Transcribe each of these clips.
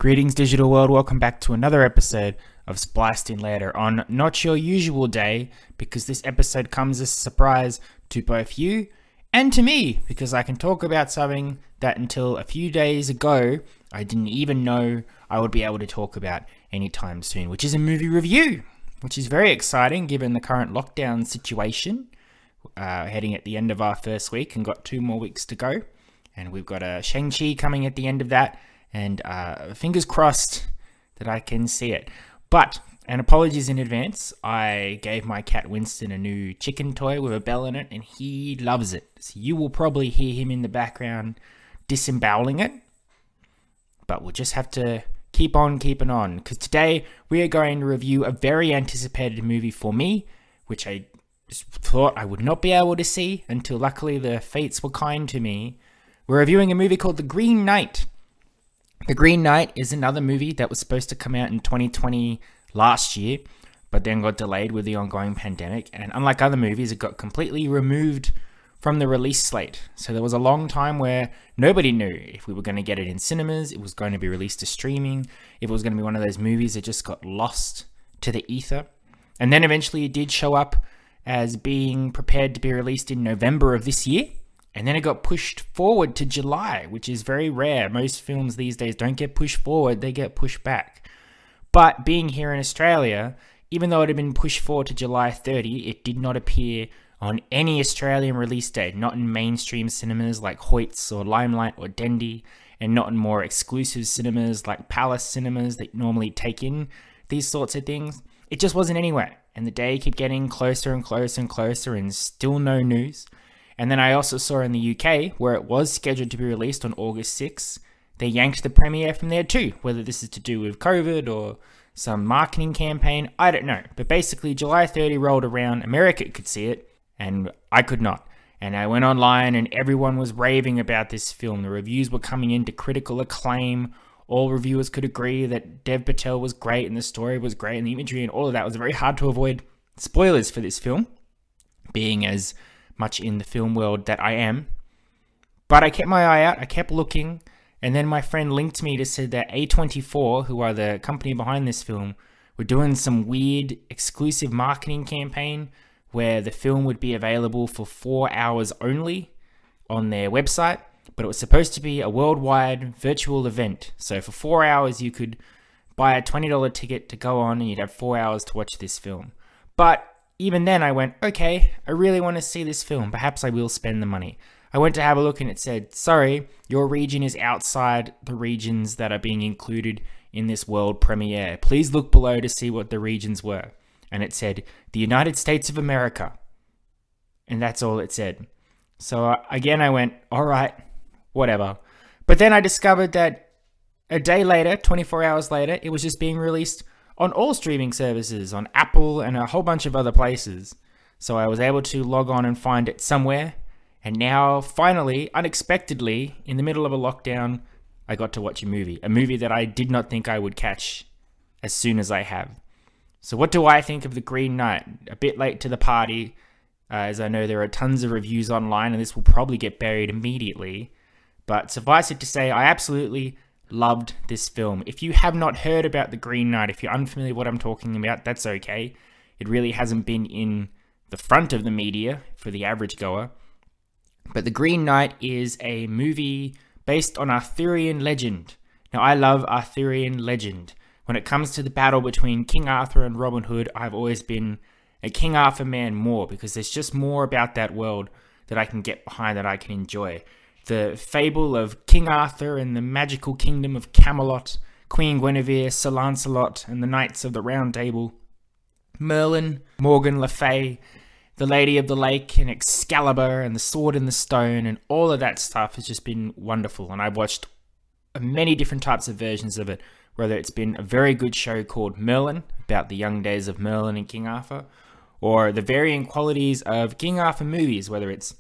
Greetings digital world, welcome back to another episode of Spliced In Later on not your usual day, because this episode comes as a surprise to both you and to me, because I can talk about something that until a few days ago I didn't even know I would be able to talk about anytime soon, which is a movie review, which is very exciting given the current lockdown situation. Heading at the end of our first week and got 2 more weeks to go, and we've got a Shang-Chi coming at the end of that, and fingers crossed that I can see it. But, and apologies in advance, I gave my cat Winston a new chicken toy with a bell in it, and he loves it. So you will probably hear him in the background disemboweling it, but we'll just have to keep on keeping on, because today we are going to review a very anticipated movie for me, which I just thought I would not be able to see until luckily the fates were kind to me. We're reviewing a movie called The Green Knight. The Green Knight is another movie that was supposed to come out in 2020 last year, but then got delayed with the ongoing pandemic, and unlike other movies, it got completely removed from the release slate. So there was a long time where nobody knew if we were going to get it in cinemas, it was going to be released to streaming, if it was going to be one of those movies that just got lost to the ether. And then eventually it did show up as being prepared to be released in November of this year, and then it got pushed forward to July, which is very rare. Most films these days don't get pushed forward, they get pushed back. But being here in Australia, even though it had been pushed forward to July 30, it did not appear on any Australian release date, not in mainstream cinemas like Hoyts or Limelight or Dendy, and not in more exclusive cinemas like Palace Cinemas that normally take in these sorts of things. It just wasn't anywhere. And the day kept getting closer and closer and closer, and still no news. And then I also saw in the UK, where it was scheduled to be released on August 6th, they yanked the premiere from there too. Whether this is to do with COVID or some marketing campaign, I don't know. But basically, July 30 rolled around, America could see it, and I could not. And I went online and everyone was raving about this film. The reviews were coming into critical acclaim. All reviewers could agree that Dev Patel was great and the story was great and the imagery and all of that. Was very hard to avoid spoilers for this film, being as much in the film world that I am. But I kept my eye out, I kept looking, and then my friend linked me to say that A24, who are the company behind this film, were doing some weird exclusive marketing campaign where the film would be available for 4 hours only on their website. But it was supposed to be a worldwide virtual event. So for 4 hours, you could buy a $20 ticket to go on and you'd have 4 hours to watch this film. But even then I went, okay, I really want to see this film. Perhaps I will spend the money. I went to have a look and it said, sorry, your region is outside the regions that are being included in this world premiere. Please look below to see what the regions were. And it said, the United States of America. And that's all it said. So again, I went, all right. Whatever. But then I discovered that a day later, 24 hours later, it was just being released on all streaming services, on Apple and a whole bunch of other places. So I was able to log on and find it somewhere. And now, finally, unexpectedly, in the middle of a lockdown, I got to watch a movie that I did not think I would catch as soon as I have. So what do I think of The Green Knight? A bit late to the party, as I know there are tons of reviews online, and this will probably get buried immediately. But suffice it to say, I absolutely loved this film. If you have not heard about The Green Knight, if you're unfamiliar with what I'm talking about, that's okay. It really hasn't been in the front of the media for the average goer. But The Green Knight is a movie based on Arthurian legend. Now, I love Arthurian legend. When it comes to the battle between King Arthur and Robin Hood, I've always been a King Arthur man more, because there's just more about that world that I can get behind, that I can enjoy. The fable of King Arthur and the magical kingdom of Camelot, Queen Guinevere, Sir Lancelot, and the Knights of the Round Table, Merlin, Morgan Le Fay, the Lady of the Lake, and Excalibur, and the Sword in the Stone, and all of that stuff has just been wonderful. And I've watched many different types of versions of it, whether it's been a very good show called Merlin, about the young days of Merlin and King Arthur, or the varying qualities of King Arthur movies, whether it's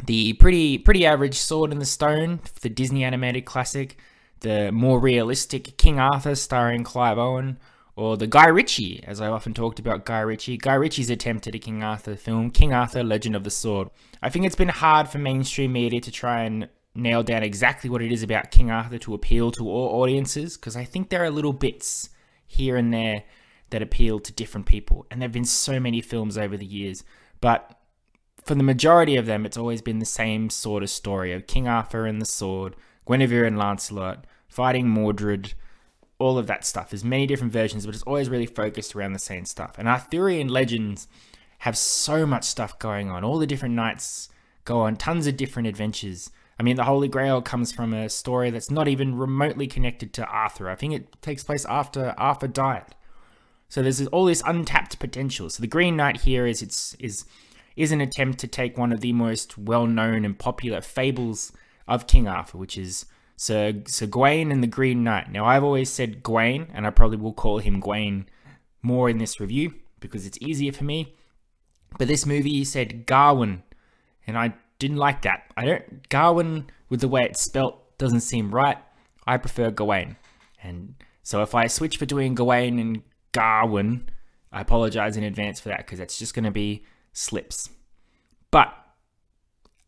the pretty average Sword in the Stone, the Disney animated classic, the more realistic King Arthur starring Clive Owen, or the Guy Ritchie, as I often talked about Guy Ritchie. Guy Ritchie's attempt at a King Arthur film, King Arthur, Legend of the Sword. I think it's been hard for mainstream media to try and nail down exactly what it is about King Arthur to appeal to all audiences, because I think there are little bits here and there that appeal to different people. And there have been so many films over the years, but for the majority of them, it's always been the same sort of story of King Arthur and the sword, Guinevere and Lancelot, fighting Mordred, all of that stuff. There's many different versions, but it's always really focused around the same stuff. And Arthurian legends have so much stuff going on. All the different knights go on tons of different adventures. I mean, the Holy Grail comes from a story that's not even remotely connected to Arthur. I think it takes place after Arthur died. So there's all this untapped potential. So the Green Knight here is an attempt to take one of the most well-known and popular fables of King Arthur, which is Sir Gawain and the Green Knight. Now, I've always said Gawain, and I probably will call him Gawain more in this review because it's easier for me. But this movie said Gawain, and I didn't like that. Gawain, with the way it's spelt, doesn't seem right. I prefer Gawain. And so if I switch between Gawain and Gawain, I apologize in advance for that, because that's just going to be slips. But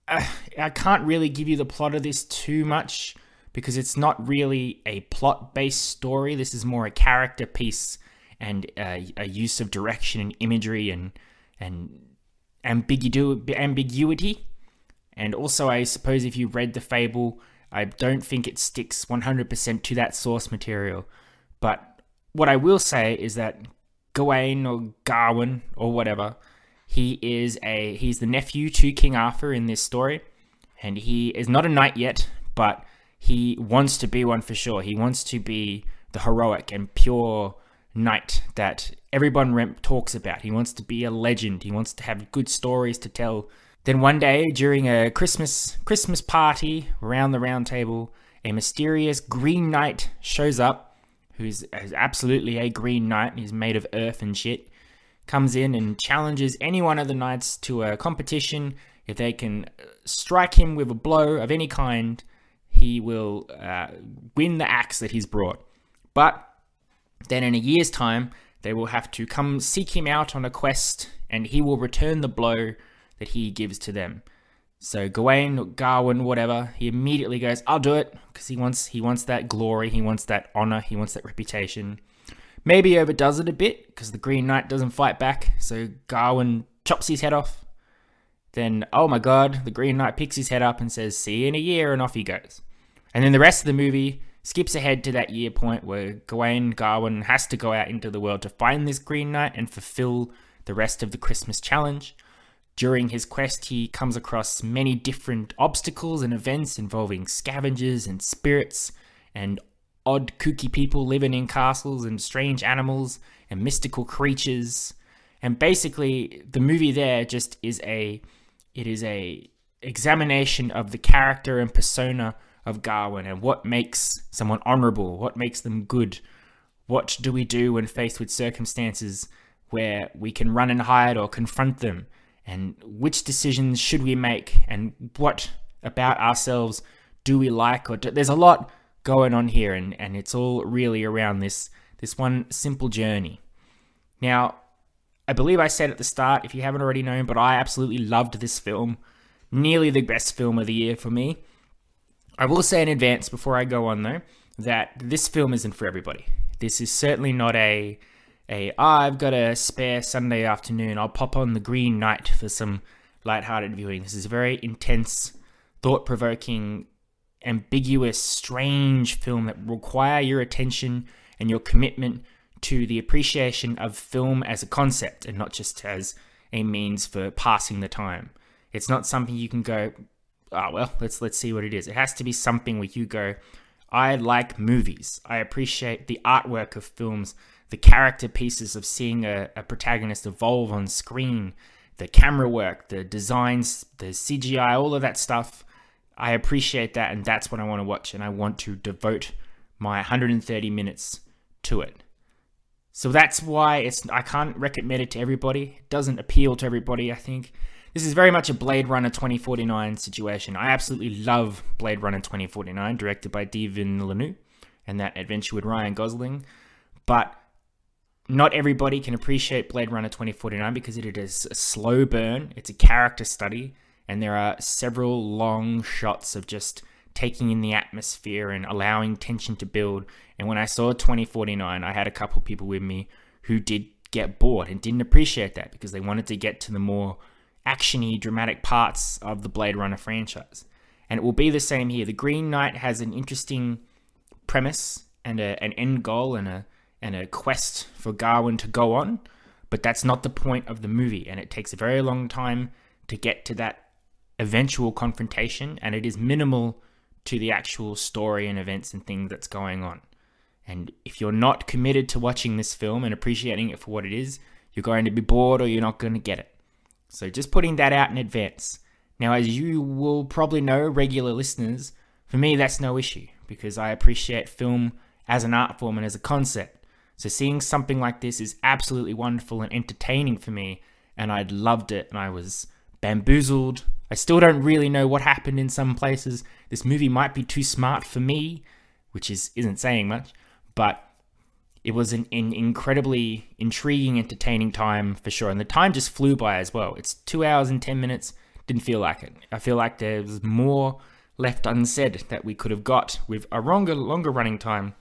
I can't really give you the plot of this too much, because it's not really a plot-based story. This is more a character piece and a use of direction and imagery and ambiguity. And also, I suppose if you read the fable, I don't think it sticks 100% to that source material. But what I will say is that Gawain, or Gawain, or whatever, he's the nephew to King Arthur in this story, and he is not a knight yet, but he wants to be one for sure. He wants to be the heroic and pure knight that everyone talks about. He wants to be a legend. He wants to have good stories to tell. Then one day, during a Christmas party around the round table, a mysterious green knight shows up, who's absolutely a green knight. He's made of earth and shit. Comes in and challenges any one of the knights to a competition. If they can strike him with a blow of any kind, he will win the axe that he's brought. But then in a year's time, they will have to come seek him out on a quest, and he will return the blow that he gives to them. So Gawain, Gawain, whatever, he immediately goes, I'll do it, because he wants that glory, he wants that honor, he wants that reputation. Maybe overdoes it a bit, because the Green Knight doesn't fight back, so Gawain chops his head off. Then, oh my god, the Green Knight picks his head up and says, see you in a year, and off he goes. And then the rest of the movie skips ahead to that year point where Gawain has to go out into the world to find this Green Knight and fulfill the rest of the Christmas challenge. During his quest, he comes across many different obstacles and events involving scavengers and spirits and odd kooky people living in castles and strange animals and mystical creatures. And basically, the movie there just is a examination of the character and persona of Gawain and what makes someone honorable, what makes them good, what do we do when faced with circumstances where we can run and hide or confront them, and which decisions should we make, and what about ourselves do we like, or there's a lot going on here, and it's all really around this one simple journey. Now, I believe I said at the start, if you haven't already known, but I absolutely loved this film. Nearly the best film of the year for me. I will say in advance, before I go on though, that this film isn't for everybody. This is certainly not I've got a spare Sunday afternoon, I'll pop on The Green Knight for some lighthearted viewing. This is a very intense, thought-provoking, ambiguous, strange film that will require your attention and your commitment to the appreciation of film as a concept and not just as a means for passing the time. It's not something you can go, oh well, let's see what it is. It has to be something where you go, I like movies. I appreciate the artwork of films, the character pieces of seeing a protagonist evolve on screen, the camera work, the designs, the CGI, all of that stuff. I appreciate that, and that's what I want to watch, and I want to devote my 130 minutes to it. So that's why I can't recommend it to everybody. It doesn't appeal to everybody, I think. This is very much a Blade Runner 2049 situation. I absolutely love Blade Runner 2049, directed by Denis Villeneuve, and that adventure with Ryan Gosling. But not everybody can appreciate Blade Runner 2049 because it is a slow burn. It's a character study, and there are several long shots of just taking in the atmosphere and allowing tension to build. And when I saw 2049, I had a couple people with me who did get bored and didn't appreciate that because they wanted to get to the more actiony, dramatic parts of the Blade Runner franchise. And it will be the same here. The Green Knight has an interesting premise and an end goal and a quest for Gawain to go on, but that's not the point of the movie, and it takes a very long time to get to that eventual confrontation, and it is minimal to the actual story and events and things that's going on. And if you're not committed to watching this film and appreciating it for what it is, you're going to be bored or you're not going to get it. So just putting that out in advance. Now, as you will probably know, regular listeners, for me that's no issue because I appreciate film as an art form and as a concept. So seeing something like this is absolutely wonderful and entertaining for me, and I loved it and I was bamboozled. I still don't really know what happened in some places. This movie might be too smart for me, which isn't saying much, but it was an incredibly intriguing, entertaining time for sure. And the time just flew by as well. It's 2 hours and 10 minutes. Didn't feel like it. I feel like there was more left unsaid that we could have got with a longer running time.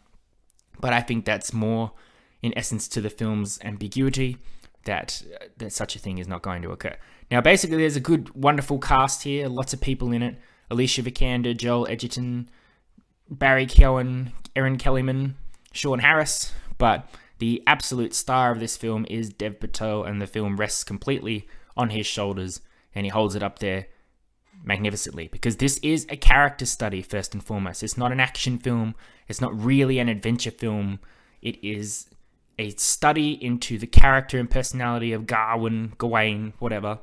But I think that's more in essence to the film's ambiguity, that such a thing is not going to occur. Now, basically, there's a good, wonderful cast here. Lots of people in it. Alicia Vikander, Joel Edgerton, Barry Keoghan, Erin Kellyman, Sean Harris. But the absolute star of this film is Dev Patel, and the film rests completely on his shoulders, and he holds it up there magnificently, because this is a character study first and foremost. It's not an action film. It's not really an adventure film. It is a study into the character and personality of Gawain, whatever.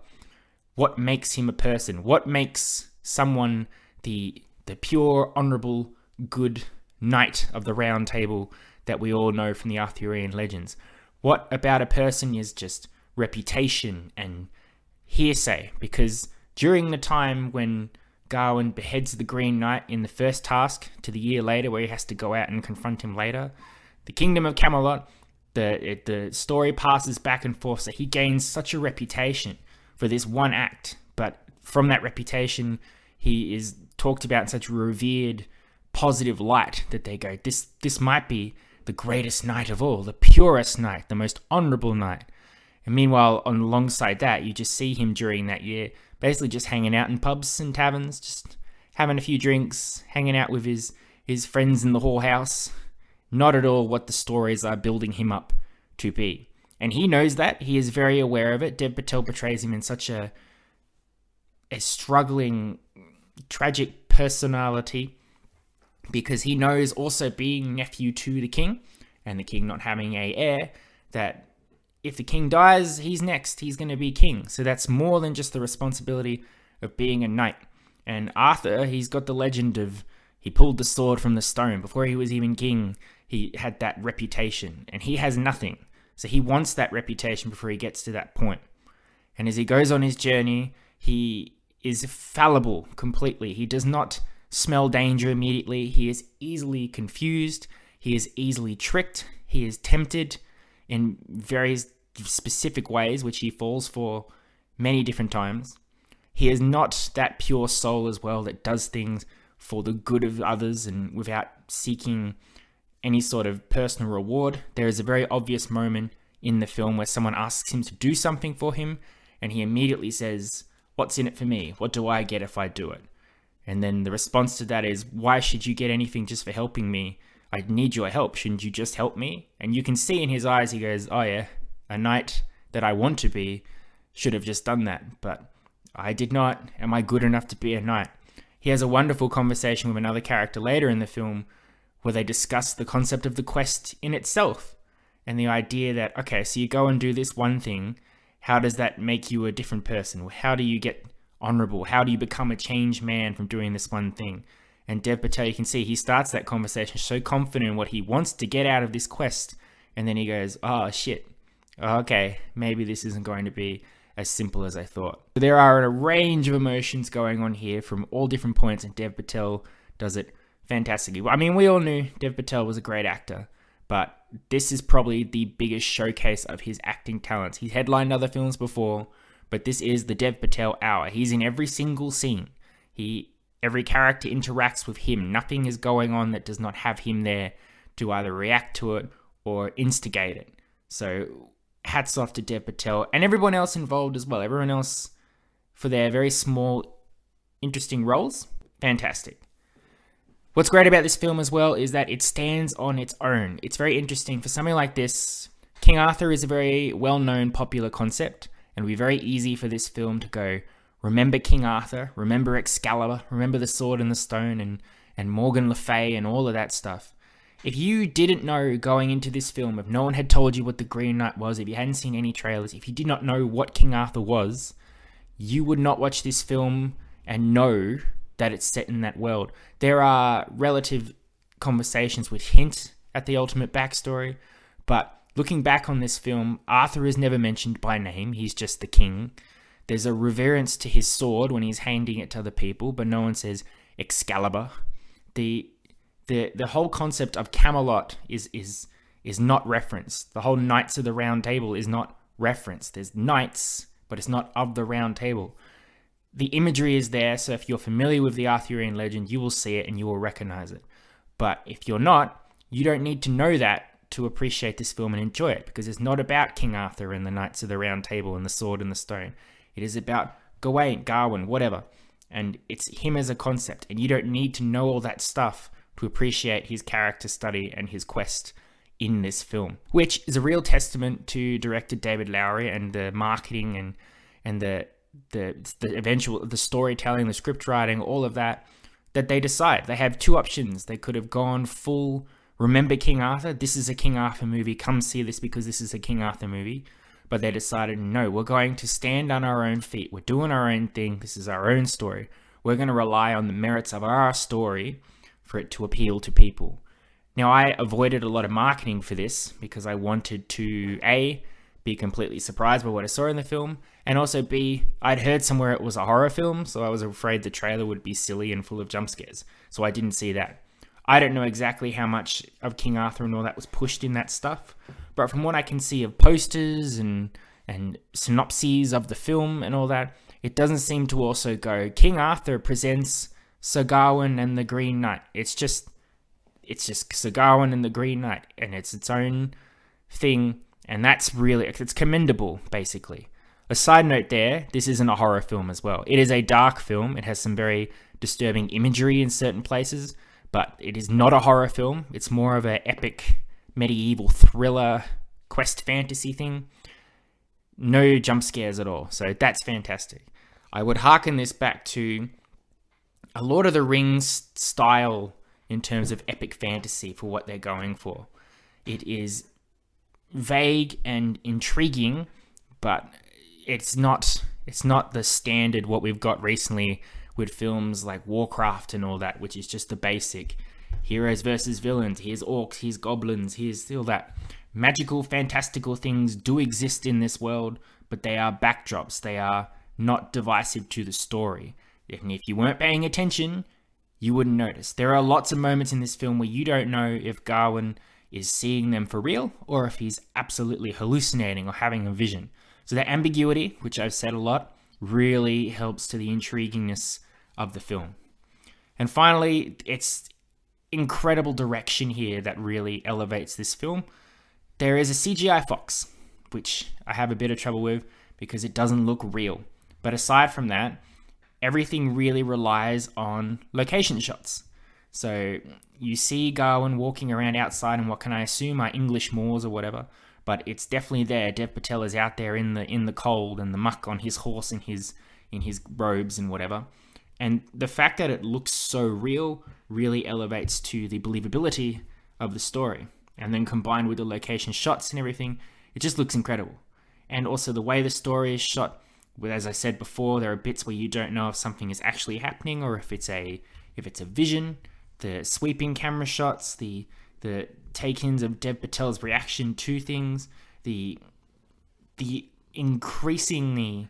What makes him a person? What makes someone the pure, honorable, good knight of the Round Table that we all know from the Arthurian legends? What about a person is just reputation and hearsay? Because during the time when Gawain beheads the Green Knight in the first task to the year later, where he has to go out and confront him later, the Kingdom of Camelot, the story passes back and forth, so he gains such a reputation for this one act, but from that reputation, he is talked about in such a revered, positive light that they go, this might be the greatest knight of all, the purest knight, the most honorable knight. And meanwhile, alongside that, you just see him during that year, basically just hanging out in pubs and taverns, just having a few drinks, hanging out with his friends in the whorehouse. Not at all what the stories are building him up to be. And he knows that. He is very aware of it. Dev Patel portrays him in such a struggling, tragic personality, because he knows, also being nephew to the king, and the king not having a heir, that if the king dies, he's next. He's going to be king. So that's more than just the responsibility of being a knight. And Arthur, he's got the legend of he pulled the sword from the stone. Before he was even king, he had that reputation, and he has nothing. So he wants that reputation before he gets to that point. And as he goes on his journey, he is fallible completely. He does not smell danger immediately. He is easily confused. He is easily tricked. He is tempted in very specific ways, which he falls for many different times. He is not that pure soul as well that does things for the good of others and without seeking any sort of personal reward. There is a very obvious moment in the film where someone asks him to do something for him, and he immediately says, "What's in it for me? What do I get if I do it?" And then the response to that is, "Why should you get anything just for helping me? I need your help. Shouldn't you just help me?" And you can see in his eyes, he goes, "Oh yeah, a knight that I want to be should have just done that, but I did not. Am I good enough to be a knight?" He has a wonderful conversation with another character later in the film where they discuss the concept of the quest in itself, and the idea that, okay, so you go and do this one thing, how does that make you a different person? How do you get honorable? How do you become a changed man from doing this one thing? And Dev Patel, you can see, he starts that conversation so confident in what he wants to get out of this quest, and then he goes, "Oh shit, okay, maybe this isn't going to be as simple as I thought." There are a range of emotions going on here from all different points, and Dev Patel does it fantastically. I mean, we all knew Dev Patel was a great actor, but this is probably the biggest showcase of his acting talents. He's headlined other films before, but this is the Dev Patel hour. He's in every single scene. He Every character interacts with him. Nothing is going on that does not have him there to either react to it or instigate it. So hats off to Dev Patel and everyone else involved as well. Everyone else for their very small, interesting roles. Fantastic. What's great about this film as well is that it stands on its own. It's very interesting. For something like this, King Arthur is a very well-known, popular concept, and it would be very easy for this film to go, remember King Arthur, remember Excalibur, remember the Sword and the Stone, and Morgan Le Fay and all of that stuff. If you didn't know going into this film, if no one had told you what the Green Knight was, if you hadn't seen any trailers, if you did not know what King Arthur was, you would not watch this film and know that it's set in that world. There are relative conversations which hint at the ultimate backstory, but looking back on this film, Arthur is never mentioned by name. He's just the king. There's a reverence to his sword when he's handing it to other people, but no one says Excalibur. The whole concept of Camelot is not referenced. The whole Knights of the Round Table is not referenced. There's knights, but it's not of the Round Table. The imagery is there, so if you're familiar with the Arthurian legend, you will see it and you will recognize it. But if you're not, you don't need to know that to appreciate this film and enjoy it, because it's not about King Arthur and the Knights of the Round Table and the Sword and the Stone. It is about Gawain, whatever. And it's him as a concept, and you don't need to know all that stuff to appreciate his character study and his quest in this film, which is a real testament to director David Lowery and the marketing and the storytelling, the script writing, all of that they decide. They have two options. They could have gone full, remember King Arthur, this is a King Arthur movie, come see this because this is a King Arthur movie. But they decided, no, we're going to stand on our own feet. We're doing our own thing. This is our own story. We're going to rely on the merits of our story for it to appeal to people. Now, I avoided a lot of marketing for this because I wanted to, A, be completely surprised by what I saw in the film, and also B, I'd heard somewhere it was a horror film, so I was afraid the trailer would be silly and full of jump scares, so I didn't see that. I don't know exactly how much of King Arthur and all that was pushed in that stuff, but from what I can see of posters and synopses of the film and all that, it doesn't seem to also go, King Arthur presents Sir Gawain and the Green Knight. It's just Sir Gawain and the Green Knight, and it's its own thing, and that's really, it's commendable, basically. A side note there, this isn't a horror film as well. It is a dark film. It has some very disturbing imagery in certain places, but it is not a horror film. It's more of an epic medieval thriller quest fantasy thing. No jump scares at all, so that's fantastic. I would hearken this back to a Lord of the Rings style in terms of epic fantasy for what they're going for. It is vague and intriguing, but it's not the standard what we've got recently with films like Warcraft and all that, which is just the basic heroes versus villains, here's orcs, here's goblins, here's all that. Magical, fantastical things do exist in this world, but they are backdrops. They are not divisive to the story. And if you weren't paying attention, you wouldn't notice. There are lots of moments in this film where you don't know if Gawain is seeing them for real or if he's absolutely hallucinating or having a vision. So that ambiguity, which I've said a lot, really helps to the intriguingness of the film. And finally, it's incredible direction here that really elevates this film. There is a CGI fox, which I have a bit of trouble with because it doesn't look real. But aside from that, everything really relies on location shots. So you see Gawain walking around outside in what can I assume are English moors or whatever, but it's definitely there. Dev Patel is out there in the cold and the muck on his horse in his robes and whatever. And the fact that it looks so real really elevates to the believability of the story. And then combined with the location shots and everything, it just looks incredible. And also the way the story is shot, as I said before, there are bits where you don't know if something is actually happening or if it's a vision. The sweeping camera shots, the take-ins of Dev Patel's reaction to things, the increasingly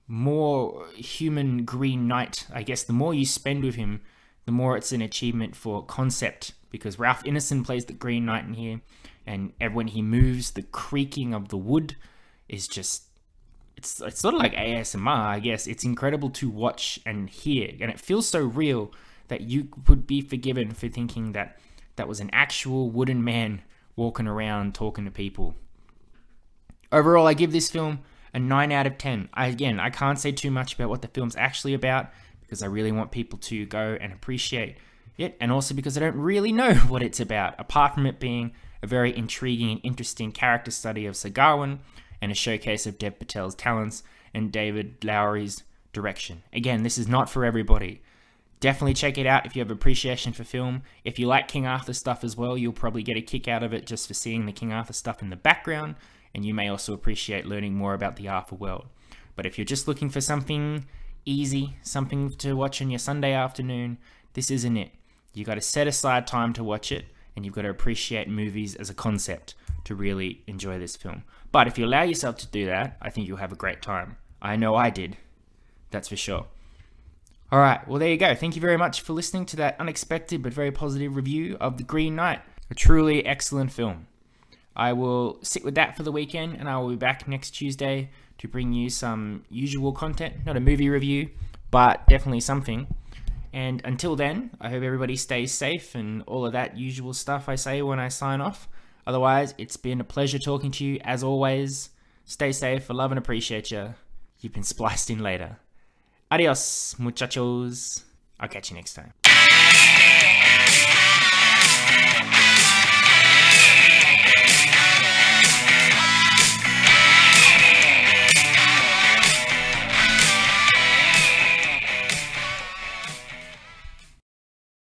more human Green Knight. I guess the more you spend with him, the more it's an achievement for concept, because Ralph Ineson plays the Green Knight in here, and when he moves, the creaking of the wood is just it's sort of like ASMR, I guess. It's incredible to watch and hear, and it feels so real that you would be forgiven for thinking that that was an actual wooden man walking around talking to people. Overall, I give this film a 9 out of 10. I can't say too much about what the film's actually about because I really want people to go and appreciate it, and also because I don't really know what it's about, apart from it being a very intriguing and interesting character study of Sir Gawain and a showcase of Dev Patel's talents and David Lowery's direction. Again, this is not for everybody. Definitely check it out if you have appreciation for film. If you like King Arthur stuff as well, you'll probably get a kick out of it just for seeing the King Arthur stuff in the background, and you may also appreciate learning more about the Arthur world. But if you're just looking for something easy, something to watch on your Sunday afternoon, this isn't it. You got to set aside time to watch it, and you've got to appreciate movies as a concept to really enjoy this film. But if you allow yourself to do that, I think you'll have a great time. I know I did. That's for sure. Alright, well there you go. Thank you very much for listening to that unexpected but very positive review of The Green Knight. A truly excellent film. I will sit with that for the weekend, and I will be back next Tuesday to bring you some usual content. Not a movie review, but definitely something. And until then, I hope everybody stays safe and all of that usual stuff I say when I sign off. Otherwise, it's been a pleasure talking to you as always. Stay safe, I love and appreciate you. You've been spliced in later. Adios, muchachos. I'll catch you next time.